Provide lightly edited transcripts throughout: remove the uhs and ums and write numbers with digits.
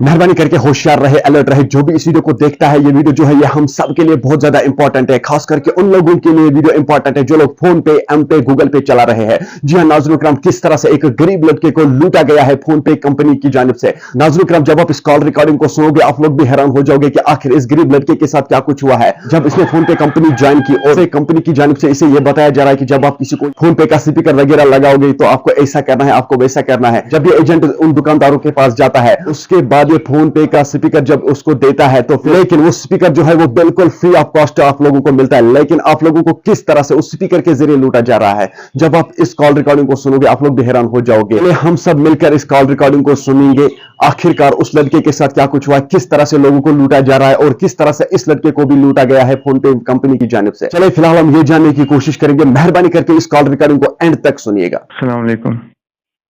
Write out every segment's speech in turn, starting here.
मेहरबानी करके होशियार रहे, अलर्ट रहे। जो भी इस वीडियो को देखता है, ये वीडियो जो है ये हम सब के लिए बहुत ज्यादा इंपॉर्टेंट है, खास करके उन लोगों के लिए वीडियो इंपॉर्टेंट है जो लोग फोन पे, एम पे, गूगल पे चला रहे हैं। जी हाँ नाज़रीन इकराम, किस तरह से एक गरीब लड़के को लूटा गया है फोन पे कंपनी की जानिब से। नाज़रीन इकराम, जब आप इस कॉल रिकॉर्डिंग को सुनोगे आप लोग भी हैरान हो जाओगे कि आखिर इस गरीब लड़के के साथ क्या कुछ हुआ है। जब इसने फोन पे कंपनी ज्वाइन की और कंपनी की जानिब से इसे ये बताया जा रहा है कि जब आप किसी को फोन पे का स्पीकर वगैरह लगाओगे तो आपको ऐसा करना है, आपको वैसा करना है। जब ये एजेंट उन दुकानदारों के पास जाता है, उसके बाद ये फोन पे का स्पीकर जब उसको देता है तो लेकिन वो स्पीकर जो है वो बिल्कुल फ्री ऑफ कॉस्ट आप लोगों को मिलता है। लेकिन आप लोगों को किस तरह से उस स्पीकर के जरिए लूटा जा रहा है, जब आप इस कॉल रिकॉर्डिंग को सुनोगे आप लोग भी हैरान हो जाओगे। हम सब मिलकर इस कॉल रिकॉर्डिंग को सुनेंगे, आखिरकार उस लड़के के साथ क्या कुछ हुआ, किस तरह से लोगों को लूटा जा रहा है और किस तरह से इस लड़के को भी लूटा गया है फोन पे कंपनी की जानिब से। चलिए फिलहाल हम ये जानने की कोशिश करेंगे, मेहरबानी करके इस कॉल रिकॉर्डिंग को एंड तक सुनिएगा। अस्सलाम वालेकुम।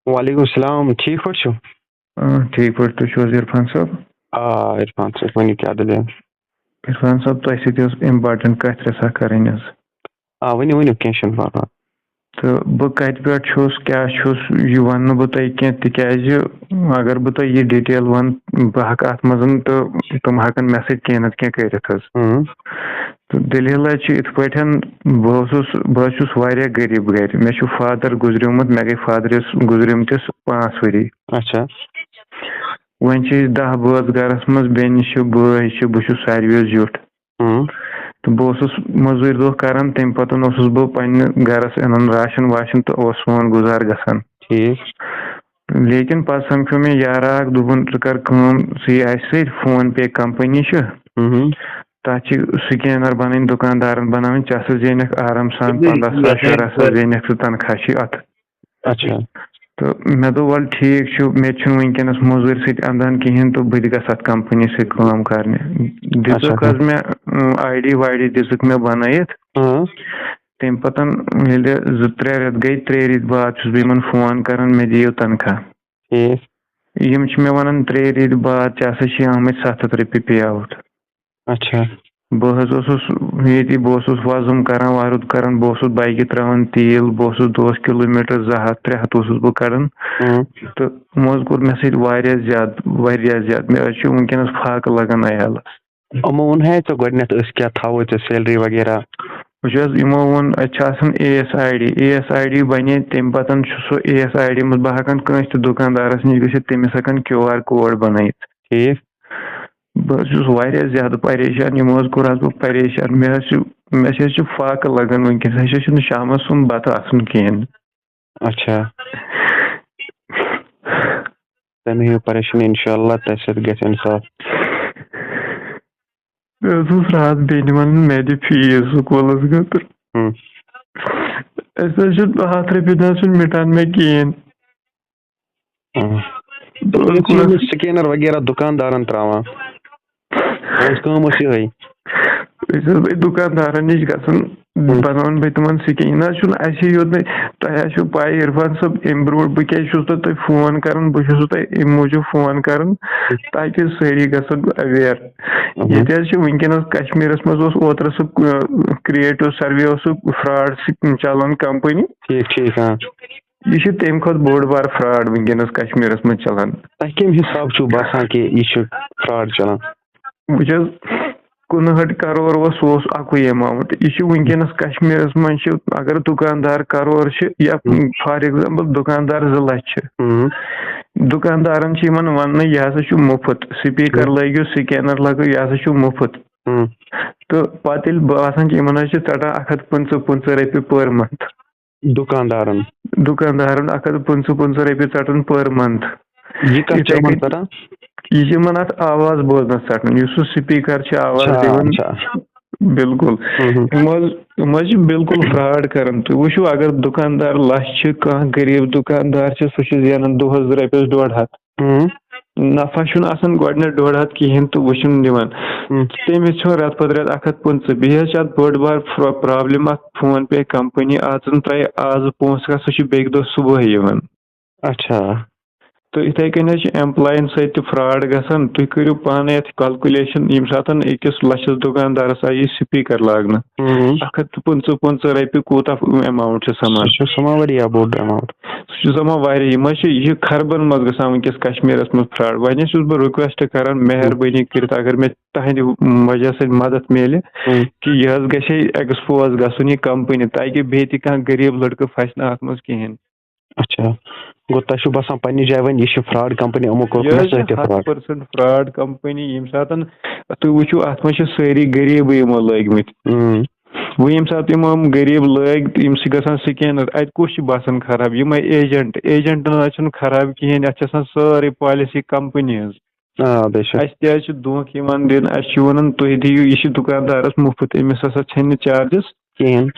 वालेकुम सलाम, ठीक हो छो? ठीक पट तुझ इरफान साहब? इरफान साहब वन क्या दल? इरफान साहब तुझ सत इम्पार्टेंट कथ रसा कर वन वन क्या परवा तो बह कत पे क्या वन बह तुह तिज अगर बह तुह यह डिटेल वन बह हक अत मज तो तुम हकन मे सह नत कर तो दलील इत पे बहस गरीब घर मे फादर गुजरियोमुत मे गई फादरस गुजरियमतिस 5 वरी। अच्छा वन 10 बस गरस मज बेन बह बह सारे जुट तो बह मजूर दह कर तम पत बह पन्ने गरस अनान राशन वाशन तो सोन गुजार गसान। ठीक लेकिन पत समझो मे यार अख दोपन च कर सी फोन पे कंपनी तथ स्कैनर बन दुकानदारन बना चा जेनक आराम सान 15,000 16,000 जेनक तनख्वाह अत। अच्छा तो मे दो वल ठीक मे वनकस मजूर सत अंदान कहें तो बह गस अत कंपनी सम कर दिख मे ID वाईडी दिख मे बनाइथ तम पतन 2-3 रेत गई 3 रेत बाद बह फोन कर मे दियो तनख्वाह यम मे वन 3 रेत बाद आम 700 रुपये पे आउट। अच्छा बह ये वजम कर वारुद कर बह बाइक त्रावान तेल बह 2 किलोमीटर 200-300 बह कड़न तो मो कोर मे सत्या ज्यादा मे वनकस फाक लगन अयालस। यमो वोन है तो गडनेथ क्या थो सैलरी वगैरह यमो वोन ASID बने तम पतन सो ASID मज बह हकन कंस दुकानदारस नश गि तमिस हकन QR कोड बनाइथ। ठीक बह ज्यादा परेशान यमो कोर बह परेशान मे फाक लगन वनकस शाम सुन बत आसन कहें। अच्छा तम हो परेशान इंशाल्लाह तह ग इंसाफ। रात बेन वन मे दि फीस स्कूलस खतर 100 रुपये मिटान मे कहें। स्कैनर वगैरह दुकानदारन त्रावान दुकानदारन नश गसन बनान बह तुम स्कैन योत तुह पाई इरफान साहब अम ब्रो बह क्या तुम फोन कर बह मूजूब फोन कर ताकि सारी गसन अवेयर ये वनकस कश्मीर मज ओतर सह क्रिएटिव सर्वे फ्रॉड चलान कंपनी। ठीक ठीक हाँ यह तम खुद बोड़ बार फ्रॉड वनकस कश्मीर मज चलान। तह कम हिसाब बसान कि यह फ्रॉड चलान? वह 59 करोड़ वह अकुई अमाउंट यह वनकस कश्मीर मज अगर दुकानदार करोड़ या फॉर एग्जाम्पल दुकानदार 2 लाख दुकानदारन वन यह हसा मुफ्त स्पीकर लगो स्कैनर लगो यह हसा मुफ्त तो पे बसान इन टा 155 रुपये पर मंथ दुकानदारन 155 रुपये चटन पर मंथ। यह अत आवाज बोजनस चटन स्पीकर आवाज दिवन बिल्कुल बिल्कुल फ्रॉड कर। वो अगर दुकानदार लछ कह गरीब दुकानदार सह जेनान दोहस रपस 150 नफा गोडने 150 कहें तो वह दिवान तमिस रत पत रेत 150 बेस बड़ बार प्रॉब्लम फोन पे कंपनी आज त्रे आज पोस सह बे दह सुबह। अच्छा तो इथे कन एम्प्लॉयन सत फ्रॉड गसान तुम करू पाने कैलकुलेशन यम सात अकिस लक्षस दुकानदारस आई स्पीकर लागना 150 रपी कूता अमाउंट समान समान यह खरबन मज गसान वनकस कश्मीर मज फ्रॉड वन बह रिक्वेस्ट कर मेहरबानी कर अगर मे तुहद वजह से मदद मिले कि यह गए एक्सपोज गसन यह कंपनी ताकि बे गरीब लड़के फंस ना अत मज कहें। अच्छा गो तह बसान पन्नी जाय वन यह फ्रॉड कंपनी अमो 100% फ्रॉड कंपनी यम सात तुम वो अत मज सारी गरीब यमो लगित वो यम सात यम गरीब लग यम गसान स्कैनर अत कुछ बसान खराब यम एजेंट ना खराब कहें अत सारी पॉलिसी कंपनी दोख दिन वन तुम दियो यह दुकानदारस मुफ्त अमिस हसा छे चार्जेस कहें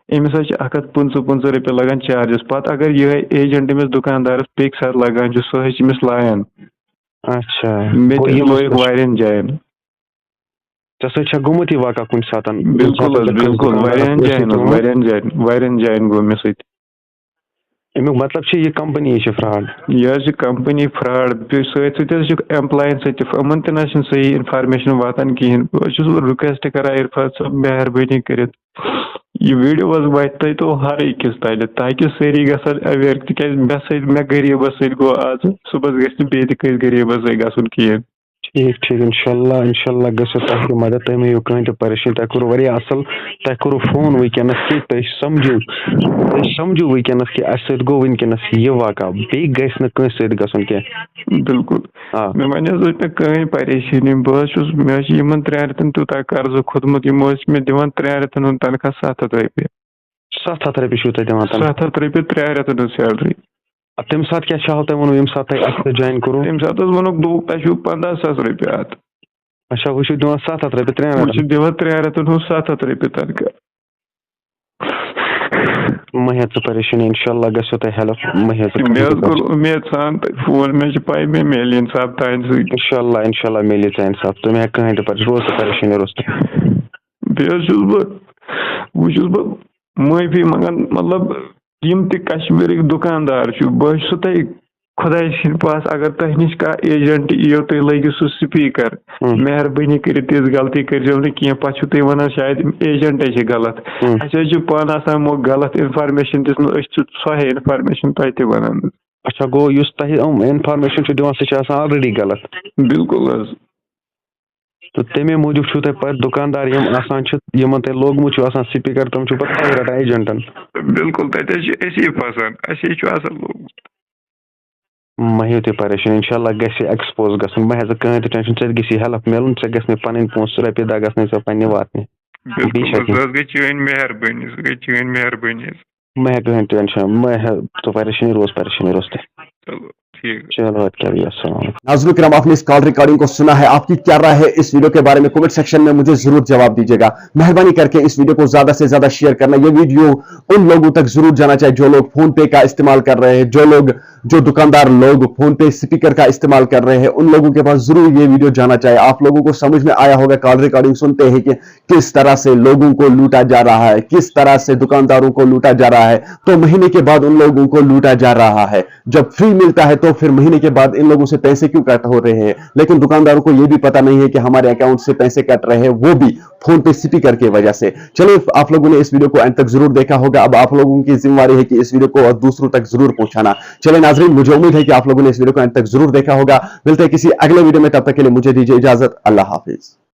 अमिस 150 रपी लगान चार्जेस पत अगर यह एजेंट अमिस दुकानदारस बेक साथ लगान सह अमिस लायान। अच्छा मे लोग वारियन जायन चे गोमुत यह वाक़ा कुछ सात बिल्कुल बिल्कुल वारियन जायन गो मे सत अमुक मतलब यह कंपनी फ्रॉड यह कंपनी फ्रॉड सत एम्प्लॉयन सतन तन सही इन्फॉर्मेशन वातान कहें बह रिक्वेस्ट कर इरफान साहब मेहरबानी कर यह वीडियो वात तो हर अकिस ताल ताकि सारी गसान अवेयर तिक मे गरीबस सत गो आज सुबह गि गरीबस गसन कहें। ठीक ठीक इंशाल्लाह गो तह मदद तुम मो कहीं तो परेशान तह करो वह असल तह करो फोन वनकस कि तुम समझू वनकस कि अस गो वनकस यह वाक़ा बे गस गसन कह बिल्कुल मे वन कहीं परेशानी बस मे 3 रतन तूता कर्ज खोदमुत मे दिवान 3 रतन हूं तनख्वाह 700 रपी 700 रपी दिवान 700 रपी 3 रतन सैलरी तम सात क्या हाल तुम वो ये तुम ज्वाइन करो तम सात वो तुम 15,000 रपी अत अच्छा वो दिवान 700 रपी 3 रतन दिवान 3 रतन हूं 700 रपी तनख्वाह मह परेशानी इंशाल्लाह गो तुम हेल्प मह उम्मीद सान फोन मे पाई मे मिल इंसाफ तान इंशाल्लाह मिल इंसाफ तुम हे कहीं तो रोज परेशानी रोज बह माफी मंगान मतलब यम कश्मीर दुकानदार बह तुम खुदा सिंद पास अगर तह नश एजेंट यो तुम लगे सह स्पीकर मेहरबानी कर गलती कर कह पे तुम वन शायद एजेंट गलत अस पान गलत इन्फॉर्मेशन दिन सह इन्फॉर्मेशन तह ते वन। अच्छा गो तह इन्फॉर्मेशन दिवान सह ऑलरेडी गलत बिल्कुल तो तमे मूजूब तुम दुकानदार यम तुम लोगमुत स्पीकर तुम पे रटान एजेंटन बिल्कुल तथे फसान असल लोगमुत मह तुम परेशान इंशाल्लाह गस एक्सपोज गसन मह कहीं तो टेंशन ऐ गई हेल्प मिलन ऐ गई पन पोस रपी दा गई पे वातन मेहरबानी मह कहीं टेंशन मह तो परेशानी रोज चलो नाज़रीन किराम आपने इस कॉल रिकॉर्डिंग को सुना है, आपकी क्या राय है इस वीडियो के बारे में कमेंट सेक्शन में मुझे जरूर जवाब दीजिएगा। मेहरबानी करके इस वीडियो को ज्यादा से ज्यादा शेयर करना, ये वीडियो उन लोगों तक जरूर जाना चाहिए जो लोग फोन पे का इस्तेमाल कर रहे हैं, जो दुकानदार लोग फोन पे स्पीकर का इस्तेमाल कर रहे हैं, उन लोगों के पास जरूर ये वीडियो जाना चाहिए। आप लोगों को समझ में आया होगा कॉल रिकॉर्डिंग सुनते हैं कि किस तरह से लोगों को लूटा जा रहा है, किस तरह से दुकानदारों को लूटा जा रहा है। तो महीने के बाद उन लोगों को लूटा जा रहा है, जब फ्री मिलता है तो फिर महीने के बाद इन लोगों से पैसे क्यों कट हो रहे हैं। लेकिन दुकानदारों को यह भी पता नहीं है कि हमारे अकाउंट से पैसे कट रहे हैं, वो भी फोन पे स्पीकर की वजह से। चलिए आप लोगों ने इस वीडियो को अंत तक जरूर देखा होगा, अब आप लोगों की जिम्मेवारी है कि इस वीडियो को दूसरों तक जरूर पहुंचाना। चलिए नाज़रीन, मुझे उम्मीद है कि आप लोगों ने इस वीडियो को अंत तक जरूर देखा होगा। मिलते हैं किसी अगले वीडियो में, तब तक के लिए मुझे दीजिए इजाजत। अल्लाह हाफिज।